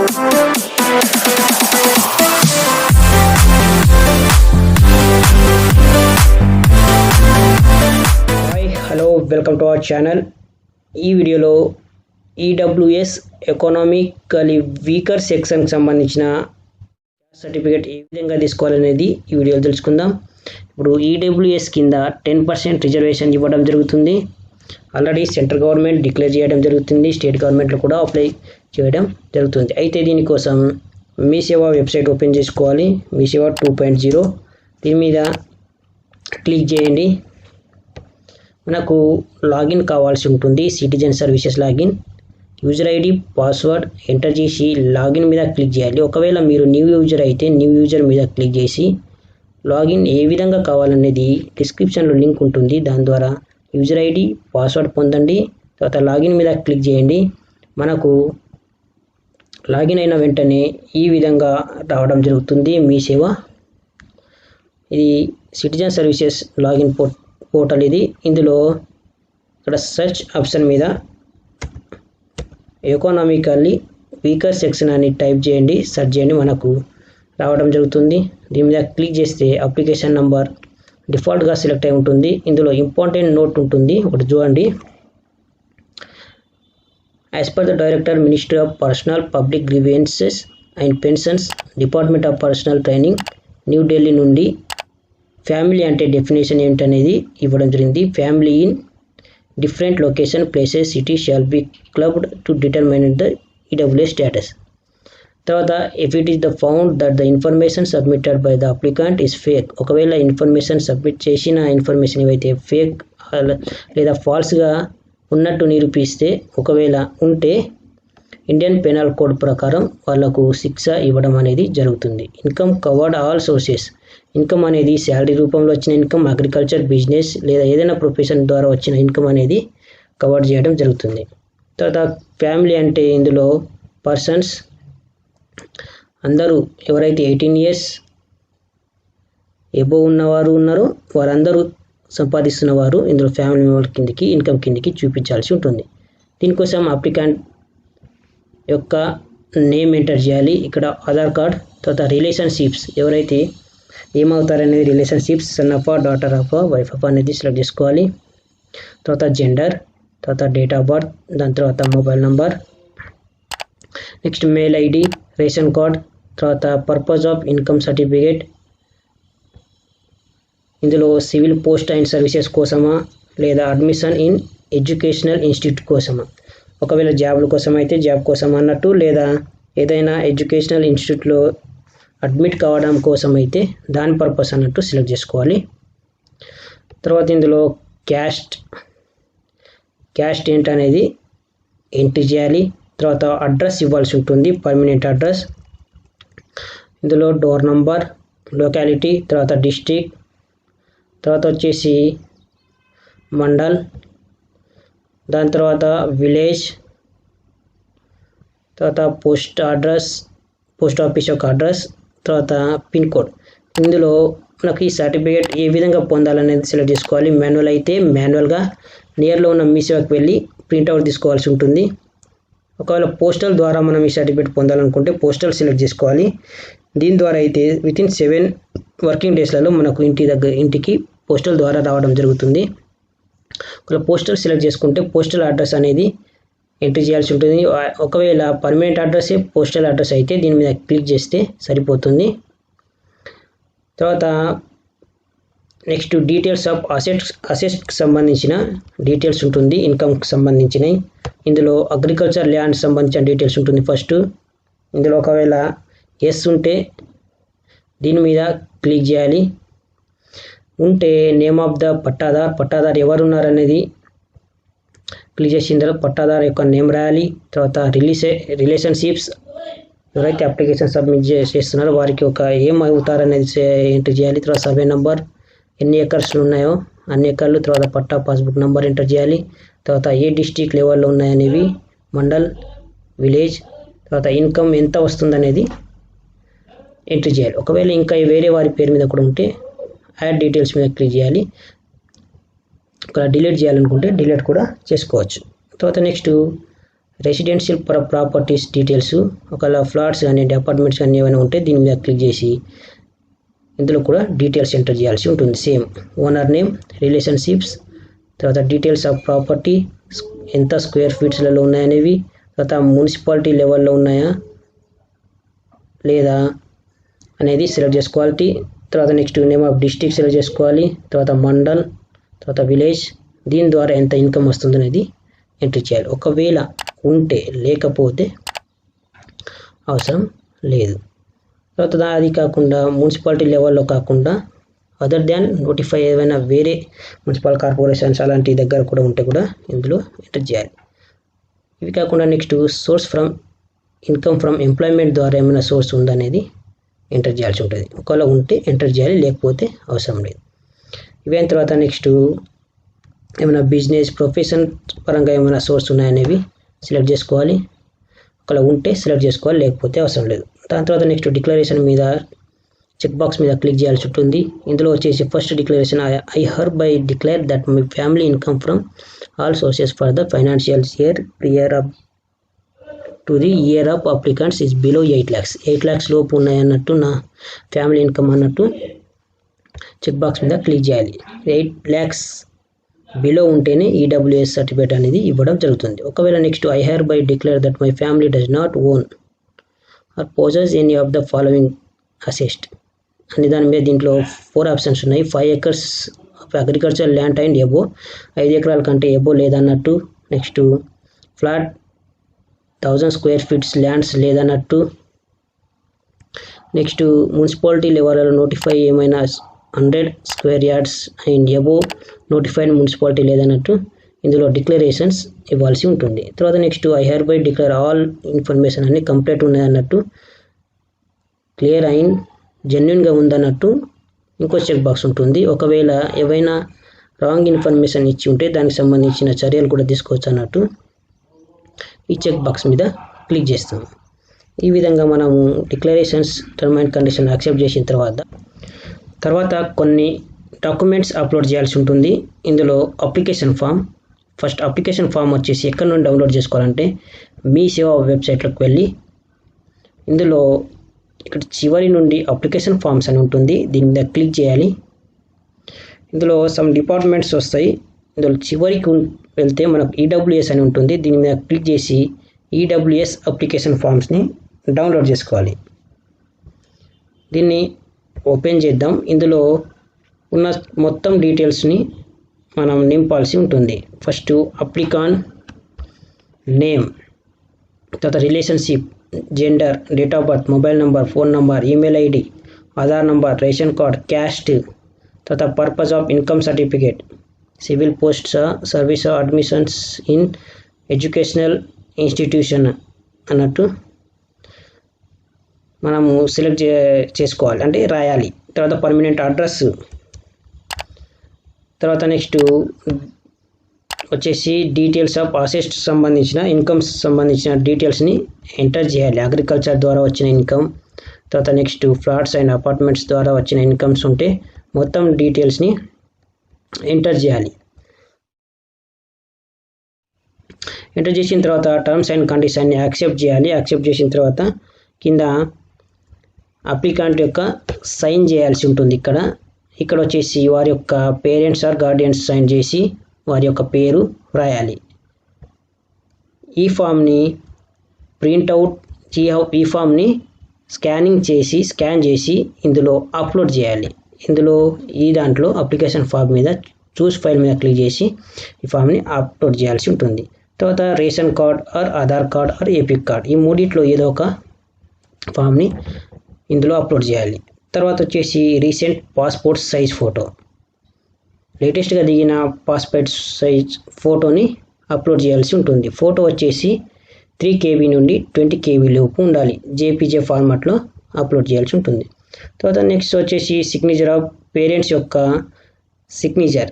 Hello, welcome to our channel. ఈ వీడియోలో EWS economically weaker సెక్షన్కి సంబంధించిన సర్టిఫికేట్ ఏ విధంగా తీసుకోవాలనేది ఈ వీడియోలో తెలుసుకుందాం. ఇప్పుడు EWS కింద 10% రిజర్వేషన్ ఇవ్వడం జరుగుతుంది. ఆల్రెడీ సెంట్రల్ గవర్నమెంట్ డిక్లేర్ చేయడం జరుగుతుంది, స్టేట్ గవర్నమెంట్లో కూడా అప్లై చేయడం జరుగుతుంది. అయితే దీనికోసం మీ సేవ వెబ్సైట్ ఓపెన్ చేసుకోవాలి. మీ సేవ 2.0 దీని మీద క్లిక్ చేయండి. మనకు లాగిన్ కావాల్సి ఉంటుంది. Citizen services login, user ID, password enter చేసి లాగిన్ మీద క్లిక్ చేయాలి. ఒకవేళ మీరు న్యూ యూజర్ అయితే న్యూ యూజర్ మీద క్లిక్ చేసి లాగిన్ ఏ విధంగా కావాలనేది డిస్క్రిప్షన్లో లింక్ ఉంటుంది. దాని ద్వారా యూజర్ ఐడి, పాస్వర్డ్ పొందండి. తర్వాత లాగిన్ మీద క్లిక్ చేయండి. మనకు లాగిన్ అయిన వెంటనే ఈ విధంగా రావడం జరుగుతుంది మీ సేవ. ఇది సిటిజన్ సర్వీసెస్ లాగిన్ పోర్టల్. ఇది ఇందులో ఇక్కడ సెర్చ్ ఆప్షన్ మీద ఎకనామికల్లీ వీకర్ సెక్షన్ అని టైప్ చేయండి, సెర్చ్ చేయండి, మనకు రావడం జరుగుతుంది. దీని మీద క్లిక్ చేస్తే అప్లికేషన్ నంబర్ డిఫాల్ట్గా సెలెక్ట్ అయి ఉంటుంది. ఇందులో ఇంపార్టెంట్ నోట్ ఉంటుంది, ఒకటి చూడండి. As per the director, ministry of personnel public grievances and pensions, department of personnel training, New Delhi నుండి ఫ్యామిలీ అంటే డెఫినేషన్ ఏంటనేది ఇవ్వడం జరిగింది. Family in different location, places, city shall be clubbed to determine the EWS status. తర్వాత if it is the found that the information submitted by the applicant is fake, ఒకవేళ information submit చేసిన information ఏవైతే fake లేదా ఫాల్స్గా ఉన్నట్టు నిరూపిస్తే, ఒకవేళ ఉంటే ఇండియన్ పెనల్ కోడ్ ప్రకారం వాళ్లకు శిక్ష ఇవ్వడం అనేది జరుగుతుంది. Income covered all sources, income అనేది శాలరీ రూపంలో వచ్చిన ఇన్కమ్, అగ్రికల్చర్, బిజినెస్ లేదా ఏదైనా ప్రొఫెషన్ ద్వారా వచ్చిన ఇన్కమ్ అనేది కవర్ చేయడం జరుగుతుంది. తర్వాత ఫ్యామిలీ అంటే ఇందులో పర్సన్స్ అందరూ ఎవరైతే 18 years ఎబో ఉన్నవారు ఉన్నారో వారందరూ సంపాదిస్తున్న వారు ఇందులో ఫ్యామిలీ మెంబర్ కిందకి, ఇన్కమ్ కిందకి చూపించాల్సి ఉంటుంది. దీనికోసం అప్లికాంట్ యొక్క నేమ్ ఎంటర్ చేయాలి. ఇక్కడ ఆధార్ కార్డ్, తర్వాత రిలేషన్షిప్స్ ఎవరైతే ఏమవుతారనేది relationships, son of, daughter of, wife of అనేది సెలెక్ట్ చేసుకోవాలి. తర్వాత జెండర్, తర్వాత డేట్ ఆఫ్ బర్త్, దాని తర్వాత mobile number, next mail ID, ration card, తర్వాత పర్పస్ ఆఫ్ ఇన్కమ్ సర్టిఫికేట్, ఇందులో సివిల్ పోస్ట్ అండ్ సర్వీసెస్ కోసమా లేదా అడ్మిషన్ ఇన్ ఎడ్యుకేషనల్ ఇన్స్టిట్యూట్ కోసమా. ఒకవేళ జాబ్ల కోసం అయితే జాబ్ కోసం అన్నట్టు, లేదా ఏదైనా ఎడ్యుకేషనల్ ఇన్స్టిట్యూట్లో అడ్మిట్ కావడం కోసం అయితే దాని పర్పస్ అన్నట్టు సెలెక్ట్ చేసుకోవాలి. తర్వాత ఇందులో క్యాస్ట్ ఏంటనేది ఎంట్రీ చేయాలి. తర్వాత అడ్రస్ ఇవ్వాల్సి ఉంటుంది, పర్మనెంట్ అడ్రస్. ఇందులో డోర్ నంబర్, లొకాలిటీ, తర్వాత డిస్ట్రిక్ట్, తర్వాత వచ్చేసి మండల్, దాని తర్వాత విలేజ్, తర్వాత పోస్ట్ ఆఫీస్ యొక్క అడ్రస్, తర్వాత పిన్ కోడ్. ఇందులో మనకి ఈ సర్టిఫికేట్ ఏ విధంగా పొందాలనేది సెలెక్ట్ చేసుకోవాలి. మాన్యువల్ అయితే మాన్యువల్గా నియర్లో ఉన్న మీ సేవకి వెళ్ళి ప్రింట్అవుట్ తీసుకోవాల్సి ఉంటుంది. ఒకవేళ పోస్టల్ ద్వారా మనం ఈ సర్టిఫికేట్ పొందాలనుకుంటే పోస్టల్ సెలెక్ట్ చేసుకోవాలి. దీని ద్వారా అయితే వితిన్ 7 వర్కింగ్ డేస్లలో మనకు ఇంటికి పోస్టల్ ద్వారా రావడం జరుగుతుంది. ఒకవేళ పోస్టల్ సెలెక్ట్ చేసుకుంటే పోస్టల్ అడ్రస్ అనేది ఎంట్రీ చేయాల్సి ఉంటుంది. ఒకవేళ పర్మనెంట్ అడ్రస్ పోస్టల్ అడ్రస్ అయితే దీని మీద క్లిక్ చేస్తే సరిపోతుంది. తర్వాత నెక్స్ట్ డీటెయిల్స్ ఆఫ్ అసెట్కి సంబంధించిన డీటెయిల్స్ ఉంటుంది, ఇన్కమ్కి సంబంధించినవి. ఇందులో అగ్రికల్చర్ ల్యాండ్ సంబంధించిన డీటెయిల్స్ ఉంటుంది ఫస్ట్. ఇందులో ఒకవేళ ఎస్ ఉంటే దీని మీద క్లిక్ చేయాలి. ఉంటే నేమ్ ఆఫ్ ద పట్టాదార్ ఎవరున్నారనేది క్లిక్ చేసిన తర్వాత పట్టాదారు యొక్క నేమ్ రాయాలి. తర్వాత రిలేషన్షిప్స్ ఎవరైతే అప్లికేషన్ సబ్మిట్ చేస్తున్నారో వారికి ఒక ఏం అవుతారనేది ఎంటర్ చేయాలి. తర్వాత సర్వే నెంబర్, ఎన్ని ఎకర్స్లు ఉన్నాయో అన్ని ఎకర్లు, తర్వాత పట్టా పాస్బుక్ నెంబర్ ఎంటర్ చేయాలి. తర్వాత ఏ డిస్ట్రిక్ట్ లెవెల్లో ఉన్నాయనేవి, మండల్, విలేజ్, తర్వాత ఇన్కమ్ ఎంత వస్తుందనేది ఎంట్రీ చేయాలి. ఒకవేళ ఇంకా వేరే వారి పేరు మీద కూడా ఉంటే యాడ్ డీటెయిల్స్ మీద క్లిక్ చేయాలి. ఇక్కడ డిలీట్ చేయాలనుకుంటే డిలీట్ కూడా చేసుకోవచ్చు. తర్వాత నెక్స్ట్ రెసిడెన్షియల్ ప్రాపర్టీస్ డీటెయిల్స్, ఒకవేళ ఫ్లాట్స్ కానీ అపార్ట్మెంట్స్ కానీ ఏమైనా ఉంటే దీని మీద క్లిక్ చేసి ఇందులో కూడా డీటెయిల్స్ ఎంటర్ చేయాల్సి ఉంటుంది. సేమ్ ఓనర్ నేమ్, రిలేషన్షిప్స్, తర్వాత డీటెయిల్స్ ఆఫ్ ప్రాపర్టీ, ఎంత స్క్వేర్ ఫీట్స్లలో ఉన్నాయనేవి, తర్వాత మున్సిపాలిటీ లెవెల్లో ఉన్నాయా లేదా అనేది సెలెక్ట్ చేసుకోవాలి. తర్వాత next name of district select చేసుకోవాలి, తర్వాత మండల్, తర్వాత విలేజ్, దీని ద్వారా ఎంత ఇన్కమ్ వస్తుంది అనేది ఎంట్రీ చేయాలి. ఒకవేళ ఉంటే, లేకపోతే అవసరం లేదు. తర్వాత అది కాకుండా మున్సిపాలిటీ లెవెల్లో కాకుండా అదర్ దాన్ నోటిఫై ఏమైనా వేరే మున్సిపల్ కార్పొరేషన్స్ అలాంటి దగ్గర కూడా ఉంటే కూడా ఇందులో ఎంటర్ చేయాలి. ఇవి కాకుండా next source from income from employment ద్వారా ఏమైనా సోర్స్ ఉందనేది ఎంటర్ చేయాల్సి ఉంటుంది. ఒకవేళ ఉంటే ఎంటర్ చేయాలి, లేకపోతే అవసరం లేదు. ఇవి అయిన తర్వాత నెక్స్ట్ ఏమైనా బిజినెస్ ప్రొఫెషన్ పరంగా ఏమైనా సోర్స్ ఉన్నాయనేవి సెలెక్ట్ చేసుకోవాలి. ఒకవేళ ఉంటే సెలెక్ట్ చేసుకోవాలి, లేకపోతే అవసరం లేదు. దాని తర్వాత నెక్స్ట్ డిక్లరేషన్ మీద చెక్ బాక్స్ మీద క్లిక్ చేయాల్సి ఉంటుంది. ఇందులో వచ్చేసి first declaration, I hereby declare that my family income from all sources for the financial year up to the year of applicants is below 8 lakhs. 8 lakhs లోపు ఉన్నాయన్నట్టు నా family income అన్నట్టు check box మీద click చేయాలి. 8 lakhs below ఉంటేనే EWS certificate అనేది ఇవ్వడం జరుగుతుంది. ఒకవేళ next I hereby declare that my family does not own or possess any of the following assets అని దాని మీద దీంట్లో 4 ఆప్షన్స్ ఉన్నాయి. 5 acres of agriculture land and above, 5 ఎకరాల కంటే ఎబో లేదన్నట్టు. Next flat 1000 square feet lands లేదన్నట్టు. నెక్స్ట్ మున్సిపాలిటీ లెవెల్లో నోటిఫై ఏమైనా 100 square yards and above notified municipality లేదన్నట్టు ఇందులో డిక్లరేషన్స్ ఇవ్వాల్సి ఉంటుంది. తర్వాత next I hereby declare all information అన్ని కంప్లీట్ ఉన్నదన్నట్టు, క్లియర్ అండ్ జెన్యున్గా ఉందన్నట్టు ఇంకో చెక్ బాక్స్ ఉంటుంది. ఒకవేళ ఏవైనా రాంగ్ ఇన్ఫర్మేషన్ ఇచ్చి ఉంటే దానికి సంబంధించిన చర్యలు కూడా తీసుకోవచ్చు అన్నట్టు ఈ చెక్ బాక్స్ మీద క్లిక్ చేస్తాం. ఈ విధంగా మనము declarations, term and condition accept చేసిన తర్వాత కొన్ని డాక్యుమెంట్స్ అప్లోడ్ చేయాల్సి ఉంటుంది. ఇందులో application form, first application form వచ్చేసి ఎక్కడి నుండి డౌన్లోడ్ చేసుకోవాలంటే మీ సేవ వెబ్సైట్లోకి వెళ్ళి ఇందులో ఇక్కడ చివరి నుండి అప్లికేషన్ ఫామ్స్ అని ఉంటుంది, దీని మీద క్లిక్ చేయాలి. ఇందులో సమ్ డిపార్ట్మెంట్స్ వస్తాయి. ఇందులో చివరికి వెళ్తే మనకు ఈడబ్ల్యూఎస్ అని ఉంటుంది, దీని మీద క్లిక్ చేసి ఈడబ్ల్యూఎస్ అప్లికేషన్ ఫామ్స్ని డౌన్లోడ్ చేసుకోవాలి. దీన్ని ఓపెన్ చేద్దాం. ఇందులో ఉన్న మొత్తం డీటెయిల్స్ని మనం నింపాల్సి ఉంటుంది. ఫస్ట్ అప్లికాన్ నేమ్, తర్వాత relationship, gender, date of birth, mobile number, phone number, email ID, Aadhaar number, ration card, caste, తర్వాత purpose of income certificate, civil post service, admissions in educational institution అన్నట్టు మనము సెలెక్ట్ చేసుకోవాలి, అంటే రాయాలి. తర్వాత పర్మనెంట్ అడ్రస్, తర్వాత next వచ్చేసి డీటెయిల్స్ ఆఫ్ అసెట్స్ సంబంధించిన, ఇన్కమ్స్ సంబంధించిన డీటెయిల్స్ని ఎంటర్ చేయాలి. అగ్రికల్చర్ ద్వారా వచ్చిన ఇన్కమ్, తర్వాత నెక్స్ట్ ఫ్లాట్స్ అండ్ అపార్ట్మెంట్స్ ద్వారా వచ్చిన ఇన్కమ్స్ ఉంటే మొత్తం డీటెయిల్స్ని ఎంటర్ చేయాలి. ఎంటర్ చేసిన తర్వాత టర్మ్స్ అండ్ కండిషన్ని యాక్సెప్ట్ చేయాలి. యాక్సెప్ట్ చేసిన తర్వాత కింద అప్లికాంట్ యొక్క సైన్ చేయాల్సి ఉంటుంది. ఇక్కడ వచ్చేసి వారి యొక్క పేరెంట్స్ ఆర్ గార్డియన్స్ సైన్ చేసి వారి యొక్క పేరు రాయాలి. ఈ ఫామ్ని ప్రింట్అవుట్, ఈ ఫామ్ని స్కాన్ చేసి ఇందులో అప్లోడ్ చేయాలి. ఇందులో ఈ దాంట్లో అప్లికేషన్ ఫామ్ మీద చూస్ ఫైల్ మీద క్లిక్ చేసి ఈ ఫామ్ని అప్లోడ్ చేయాల్సి ఉంటుంది. తర్వాత ration card or Aadhaar card or AP card, ఈ మూడిట్లో ఏదో ఒక ఫామ్ని ఇందులో అప్లోడ్ చేయాలి. తర్వాత వచ్చేసి రీసెంట్ పాస్పోర్ట్ సైజ్ ఫోటో, లేటెస్ట్గా దిగిన పాస్పోర్ట్ సైజ్ ఫోటోని అప్లోడ్ చేయాల్సి ఉంటుంది. ఫోటో వచ్చేసి 3 KB నుండి 20 KB లోపు ఉండాలి. జేపీజే ఫార్మాట్లో అప్లోడ్ చేయాల్సి ఉంటుంది. తర్వాత నెక్స్ట్ వచ్చేసి సిగ్నేచర్ ఆఫ్ పేరెంట్స్ యొక్క సిగ్నేచర్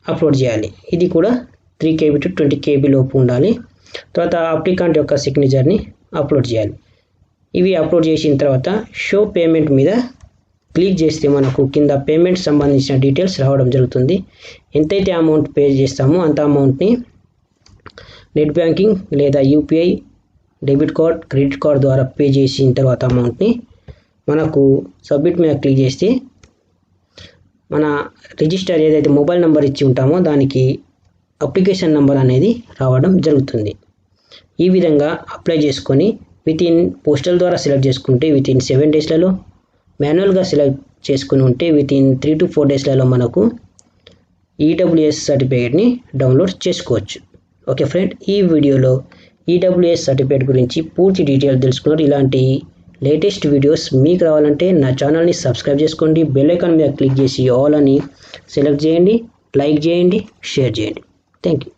అప్లోడ్ చేయాలి. ఇది కూడా 3 KB to 20 KB లోపు ఉండాలి. తర్వాత అప్లికాంట్ యొక్క సిగ్నేచర్ని అప్లోడ్ చేయాలి. ఇవి అప్లోడ్ చేసిన తర్వాత షో పేమెంట్ మీద క్లిక్ చేస్తే మనకు కింద పేమెంట్ సంబంధించిన డీటెయిల్స్ రావడం జరుగుతుంది. ఎంతైతే అమౌంట్ పే చేస్తామో అంత అమౌంట్ని నెట్ బ్యాంకింగ్ లేదా UPI, debit card, credit card ద్వారా పే చేసిన తర్వాత అమౌంట్ని మనకు సబ్మిట్ మీద క్లిక్ చేస్తే మన రిజిస్టర్ ఏదైతే మొబైల్ నెంబర్ ఇచ్చి ఉంటామో దానికి అప్లికేషన్ నెంబర్ అనేది రావడం జరుగుతుంది. ఈ విధంగా అప్లై చేసుకొని వితిన్ పోస్టల్ ద్వారా సెలెక్ట్ చేసుకుంటే వితిన్ 7 డేస్లలో, మాన్యువల్గా సెలెక్ట్ చేసుకుని ఉంటే వితిన్ 3 to 4 డేస్లలో మనకు ఈడబ్ల్యూఎస్ సర్టిఫికేట్ని డౌన్లోడ్ చేసుకోవచ్చు. ఓకే ఫ్రెండ్, ఈ వీడియోలో ఈడబ్ల్యూఎస్ సర్టిఫికేట్ గురించి పూర్తి డీటెయిల్ తెలుసుకున్నారు. ఇలాంటి లేటెస్ట్ వీడియోస్ మీకు రావాలంటే నా ఛానల్ని సబ్స్క్రైబ్ చేసుకోండి. బెల్ ఐకాన్ మీద క్లిక్ చేసి ఆల్ అని సెలెక్ట్ చేయండి, లైక్ చేయండి, షేర్ చేయండి. Thank you.